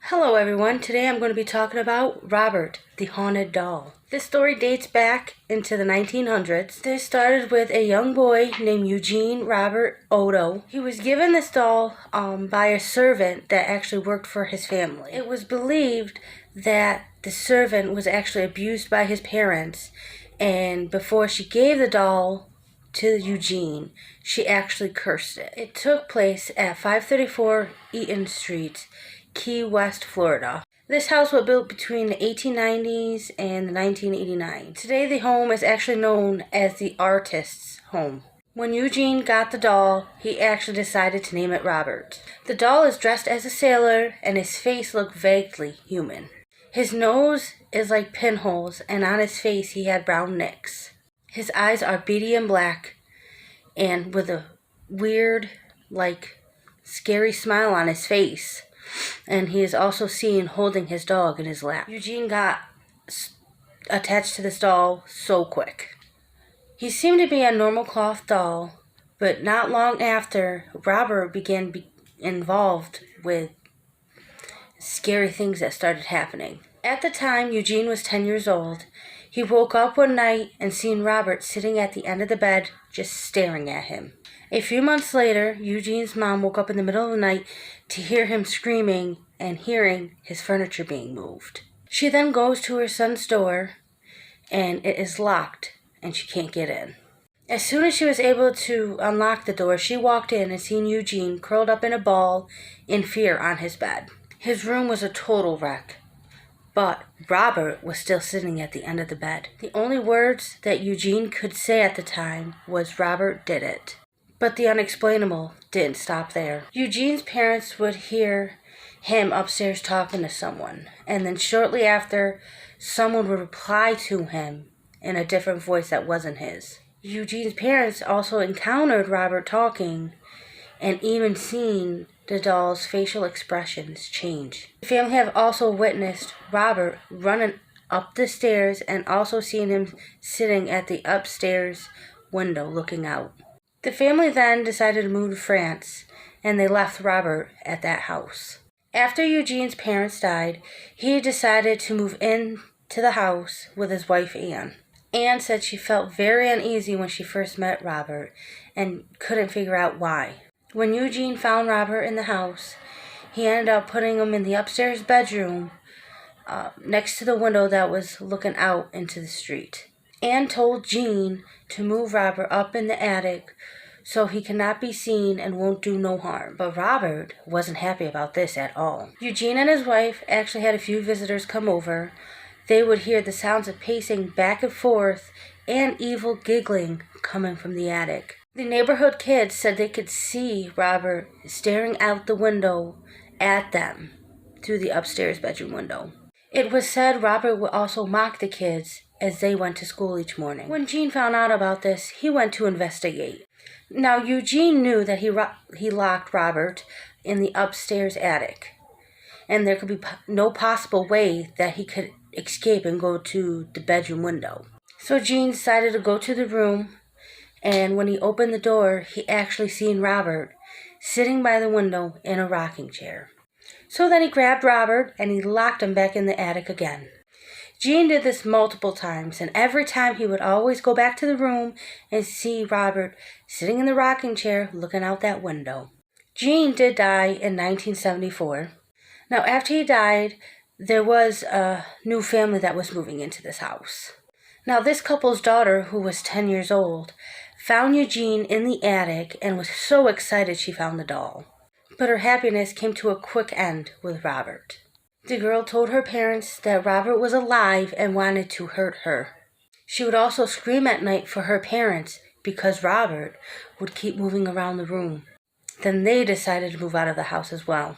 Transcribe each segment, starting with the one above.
Hello everyone, today I'm going to be talking about Robert, the Haunted Doll. This story dates back into the 1900s. This started with a young boy named Eugene Robert Odo. He was given this doll by a servant that actually worked for his family. It was believed that the servant was actually abused by his parents, and before she gave the doll to Eugene, she actually cursed it. It took place at 534 Eaton Street, Key West, Florida. This house was built between the 1890s and 1989. Today the home is actually known as the artist's home. When Eugene got the doll, he actually decided to name it Robert. The doll is dressed as a sailor and his face looked vaguely human. His nose is like pinholes and on his face he had brown nicks. His eyes are beady and black and with a weird, scary smile on his face. And he is also seen holding his dog in his lap. Eugene got attached to this doll so quick. He seemed to be a normal cloth doll, but not long after, Robert began involved with scary things that started happening. At the time, Eugene was 10 years old. He woke up one night and seen Robert sitting at the end of the bed, just staring at him. A few months later, Eugene's mom woke up in the middle of the night to hear him screaming and hearing his furniture being moved. She then goes to her son's door, and it is locked, and she can't get in. As soon as she was able to unlock the door, she walked in and seen Eugene curled up in a ball in fear on his bed. His room was a total wreck, but Robert was still sitting at the end of the bed. The only words that Eugene could say at the time was, "Robert did it." But the unexplainable didn't stop there. Eugene's parents would hear him upstairs talking to someone, and then shortly after, someone would reply to him in a different voice that wasn't his. Eugene's parents also encountered Robert talking and even seen the doll's facial expressions change. The family have also witnessed Robert running up the stairs and also seen him sitting at the upstairs window looking out. The family then decided to move to France, and they left Robert at that house. After Eugene's parents died, he decided to move into the house with his wife Anne. Anne said she felt very uneasy when she first met Robert and couldn't figure out why. When Eugene found Robert in the house, he ended up putting him in the upstairs bedroom next to the window that was looking out into the street. Anne told Jean to move Robert up in the attic so he cannot be seen and won't do no harm. But Robert wasn't happy about this at all. Eugene and his wife actually had a few visitors come over. They would hear the sounds of pacing back and forth and evil giggling coming from the attic. The neighborhood kids said they could see Robert staring out the window at them through the upstairs bedroom window. It was said Robert would also mock the kids as they went to school each morning. When Gene found out about this, he went to investigate. Now, Eugene knew that he locked Robert in the upstairs attic, and there could be no possible way that he could escape and go to the bedroom window. So Gene decided to go to the room, and when he opened the door, he actually seen Robert sitting by the window in a rocking chair. So then he grabbed Robert and he locked him back in the attic again. Gene did this multiple times, and every time he would always go back to the room and see Robert sitting in the rocking chair looking out that window. Gene did die in 1974. Now, after he died, there was a new family that was moving into this house. Now, this couple's daughter, who was 10 years old, found Eugene in the attic and was so excited she found the doll. But her happiness came to a quick end with Robert. The girl told her parents that Robert was alive and wanted to hurt her. She would also scream at night for her parents because Robert would keep moving around the room. Then they decided to move out of the house as well.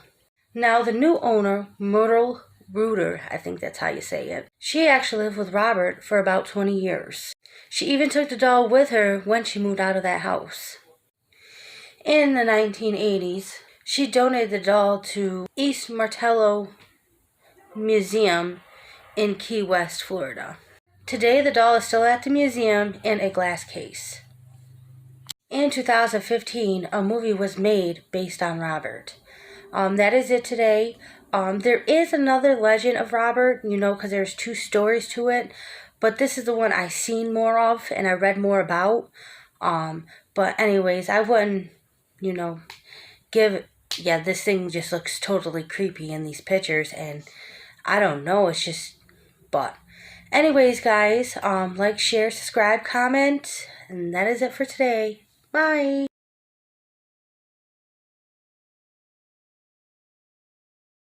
Now the new owner, Myrtle Reuter, I think that's how you say it, she actually lived with Robert for about 20 years. She even took the doll with her when she moved out of that house. In the 1980s, she donated the doll to East Martello Museum in Key West, Florida. Today, the doll is still at the museum in a glass case. In 2015, a movie was made based on Robert. That is it today. There is another legend of Robert, because there's two stories to it, but this is the one I seen more of and I read more about. But anyways, I wouldn't, you know, give. Yeah, this thing just looks totally creepy in these pictures, and I don't know. It's just, but anyways, guys, like, share, subscribe, comment, and that is it for today. Bye.